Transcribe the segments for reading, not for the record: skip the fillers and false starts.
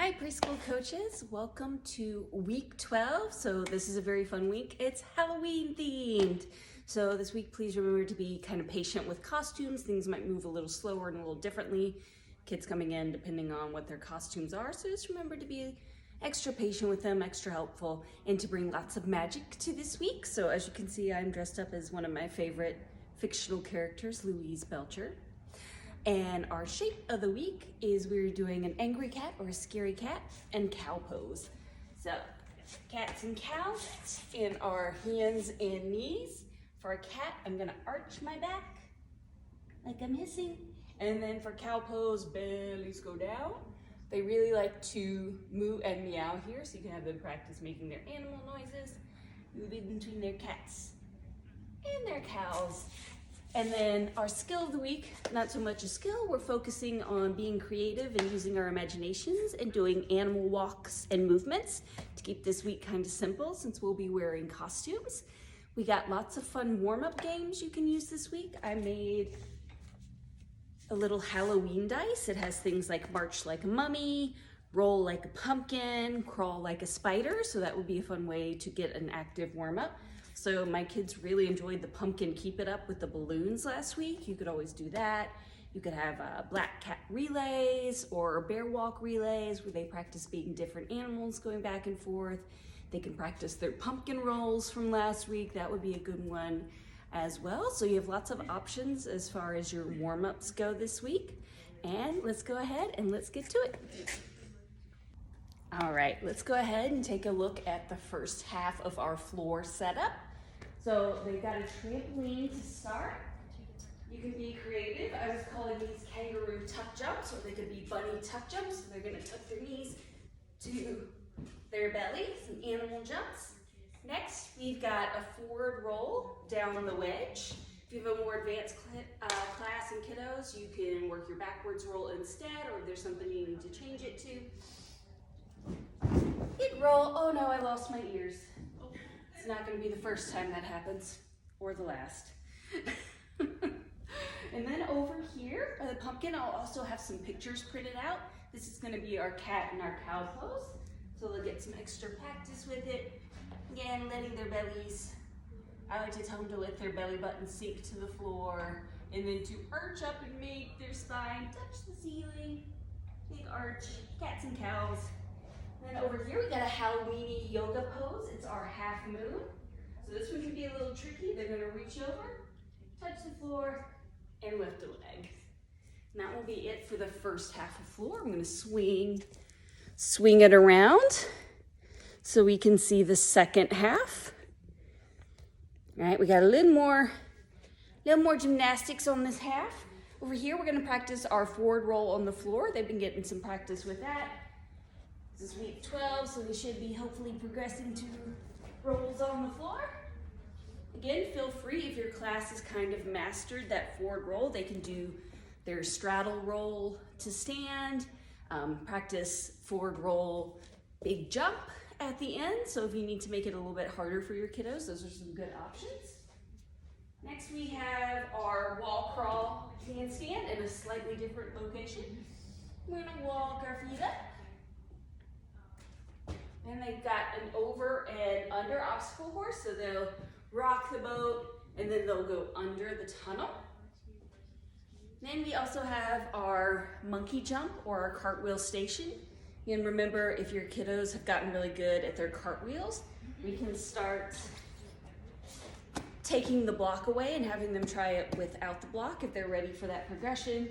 Hi preschool coaches, welcome to week 12. So this is a very fun week. It's Halloween themed. So this week, please remember to be kind of patient with costumes. Things might move a little slower and a little differently. Kids coming in depending on what their costumes are. So just remember to be extra patient with them, extra helpful, and to bring lots of magic to this week. So as you can see, I'm dressed up as one of my favorite fictional characters, Louise Belcher. And our shape of the week is we're doing an angry cat or a scary cat and cow pose. So cats and cows in our hands and knees. For a cat, I'm gonna arch my back like I'm hissing. And then for cow pose, bellies go down. They really like to moo and meow here, so you can have them practice making their animal noises, moving between their cats and their cows. And then our skill of the week, not so much a skill, we're focusing on being creative and using our imaginations and doing animal walks and movements to keep this week kind of simple since we'll be wearing costumes. We got lots of fun warm-up games you can use this week. I made a little Halloween dice. It has things like march like a mummy, roll like a pumpkin, crawl like a spider. So that would be a fun way to get an active warm-up. So my kids really enjoyed the pumpkin keep it up with the balloons last week. You could always do that. You could have black cat relays or bear walk relays where they practice being different animals going back and forth. They can practice their pumpkin rolls from last week. That would be a good one as well. So you have lots of options as far as your warm-ups go this week. And let's go ahead and let's get to it. All right, let's go ahead and take a look at the first half of our floor setup. So they've got a trampoline to start. You can be creative. I was calling these kangaroo tuck jumps, or they could be bunny tuck jumps. So they're gonna tuck their knees to their belly, some animal jumps. Next, we've got a forward roll down the wedge. If you have a more advanced class and kiddos, you can work your backwards roll instead, or if there's something you need to change it to. Big roll. Oh no, I lost my ears. It's not going to be the first time that happens, or the last. And then over here, the pumpkin, I'll also have some pictures printed out. This is going to be our cat and our cow pose. So they'll get some extra practice with it. Again, letting their bellies, I like to tell them to let their belly button sink to the floor, and then to arch up and make their spine touch the ceiling. Big arch, cats and cows. And then over here, we got a Halloweeny yoga pose. It's our half moon. So this one can be a little tricky. They're gonna reach over, touch the floor, and lift a leg. And that will be it for the first half of floor. I'm gonna swing it around so we can see the second half. All right, we got a little more gymnastics on this half. Over here, we're gonna practice our forward roll on the floor. They've been getting some practice with that. This is week 12, so we should be hopefully progressing to rolls on the floor. Again, feel free if your class has kind of mastered that forward roll, they can do their straddle roll to stand, practice forward roll, big jump at the end. So if you need to make it a little bit harder for your kiddos, those are some good options. Next we have our wall crawl handstand in a slightly different location. We're gonna walk our feet up. Then they've got an over and under obstacle course, so they'll rock the boat and then they'll go under the tunnel. Then we also have our monkey jump or our cartwheel station. And remember, if your kiddos have gotten really good at their cartwheels, we can start taking the block away and having them try it without the block if they're ready for that progression.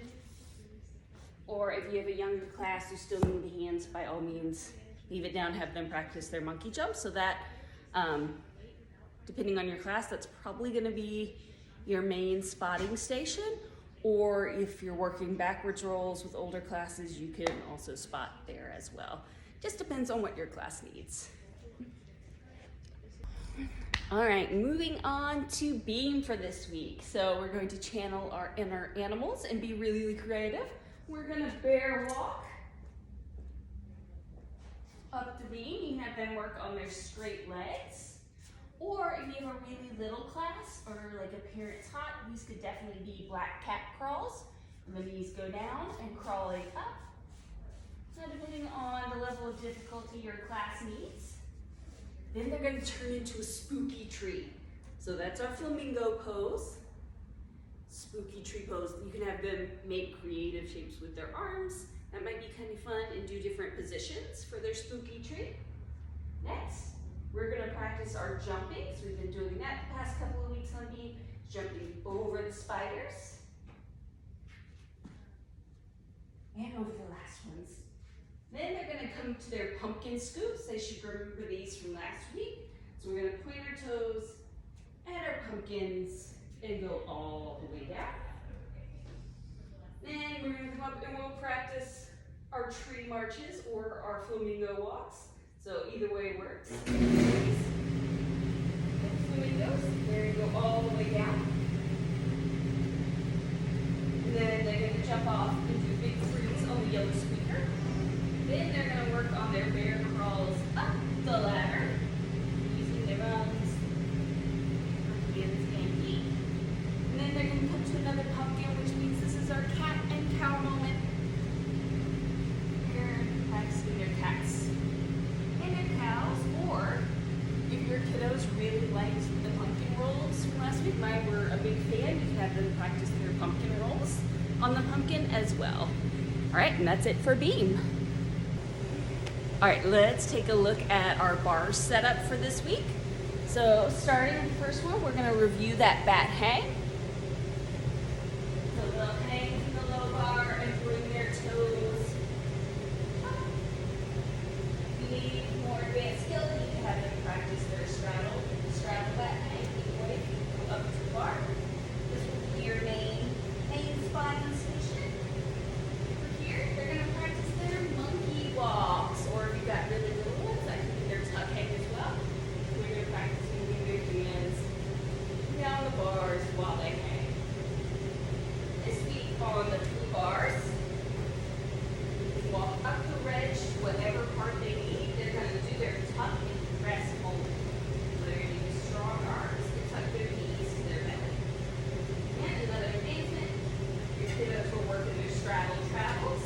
Or if you have a younger class who still need the hands, by all means, leave it down, have them practice their monkey jump. So that, depending on your class, that's probably gonna be your main spotting station. Or if you're working backwards rolls with older classes, you can also spot there as well. Just depends on what your class needs. All right, moving on to beam for this week. So we're going to channel our inner animals and be really creative. We're gonna bear walk up the beam. You can have them work on their straight legs. Or if you have a really little class or like a parent's hot, these could definitely be black cat crawls. And the knees go down and crawling up. So depending on the level of difficulty your class needs. Then they're going to turn into a spooky tree. So that's our flamingo pose. Spooky tree pose. You can have them make creative shapes with their arms. That might be kind of fun, and do different positions for their spooky tree. Next, we're going to practice our jumping. So we've been doing that the past couple of weeks on Beam, jumping over the spiders and over the last ones. Then they're going to come to their pumpkin scoops. They should remember these from last week. So we're going to point our toes at our pumpkins and go all the way down. Then we're going to come up and we'll practice our tree marches or our flamingo walks. So either way works. Flamingos, there you go, all the way down. And then they're going to jump off and do big freeze on the yellow squeaker. Then they're going to work on their bear crawls up the ladder using their arms, hands, and feet. And then they're going to come to another pumpkin, which means this is our cat and cow moment. They're practicing their cats and their cows, or if your kiddos really liked the pumpkin rolls from last week, mine were a big fan, you can have them practice their pumpkin rolls on the pumpkin as well. All right, and that's it for Beam. All right, let's take a look at our bars setup for this week. So starting with the first one, we're gonna review that bat hang. So they'll hang to the low bar and bring their toes up. If you need more advanced skill, you can have them practice their straddle bat hang. Either way, go up to the bar. This will be your main spotting station. Over here, they're gonna practice their monkey walks, or if you've got really little ones, that can be their tuck hang as well. So we're gonna practice moving their hands down the bars while they hang. This week on the two bars, you can walk up the ridge, whatever part they need. They're gonna do their tuck and press hold. So they're gonna use strong arms to tuck their knees to their belly. And another advancement, your kiddos will work in their straddle travels.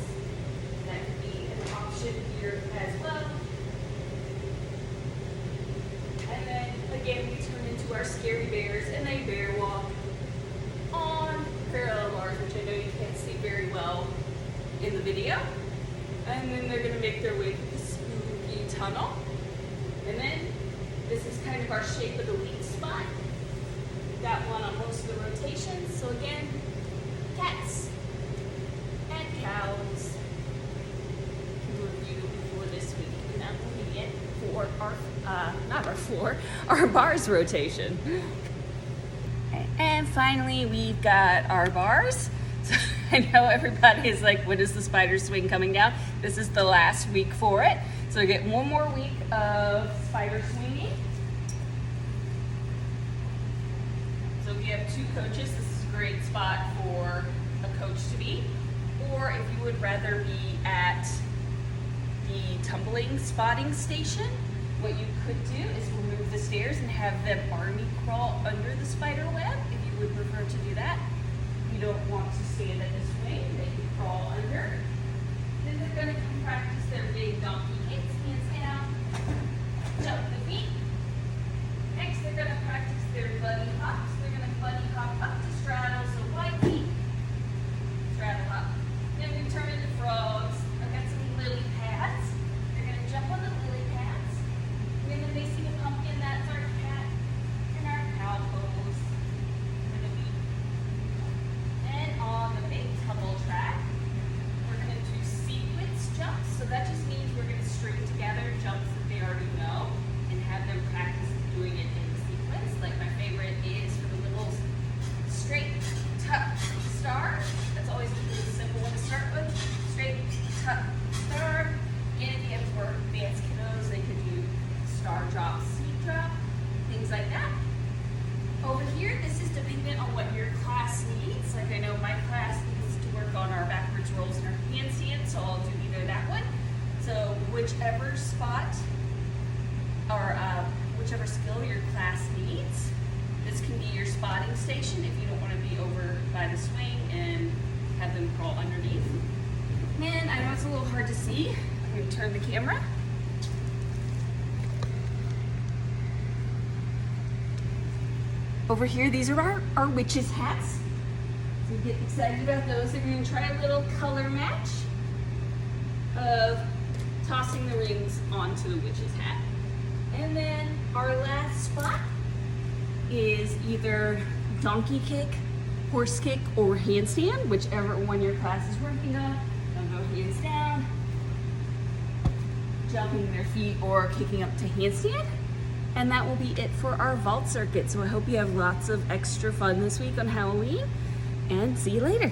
That could be an option here as well. And then again, we turn into our scary bears and they bear walk on parallel bars, which I know you can't see very well in the video. And then they're gonna make their way through the spooky tunnel. And then this is kind of our shape of the week spot. We've got one on most of the rotations. So again, cats and cows review for this week. And that will be it for our bars rotation. And finally, we've got our bars. So I know everybody is like, when is the spider swing coming down? This is the last week for it. So we get one more week of spider swinging. So if you have two coaches, this is a great spot for a coach to be. Or if you would rather be at the tumbling spotting station, what you could do is remove the stairs and have them army crawl under the spider web, if you would prefer to do that. You don't want to stand at the swing, they can crawl under. Then they're going to come practice their big donkey kicks, hands down, jump the feet. Next, they're going to practice their bunny hops. They're going to bunny hop up to straddle, so wide feet, straddle up. Then we turn into frogs. I've got some lily pads. They're going to jump on the lily pads. And then they see the pumpkin, that's our cat and our cow pose. And on the big tumble track, we're going to do sequence jumps. So that just means we're going to string together jumps that they already know and have them practice doing it in sequence. Like my favorite is for the little straight tuck star. That's always a really simple one to start with. Straight tuck star. And if you have more advanced kiddos, they could do star drop, seed drop, things like that. Over here, this is dependent on what your class needs. Like I know my class needs to work on our backwards rolls and our handstands, so I'll do either that one. So whichever spot or whichever skill your class needs, this can be your spotting station if you don't want to be over by the swing and have them crawl underneath. And I know it's a little hard to see. I'm going to turn the camera. over here, these are our witches' hats. So get excited about those. They're going to try a little color match of tossing the rings onto the witch's hat. And then our last spot is either donkey kick, horse kick, or handstand, whichever one your class is working on. They'll go hands down, jumping their feet, or kicking up to handstand. And that will be it for our vault circuit. So I hope you have lots of extra fun this week on Halloween, and see you later.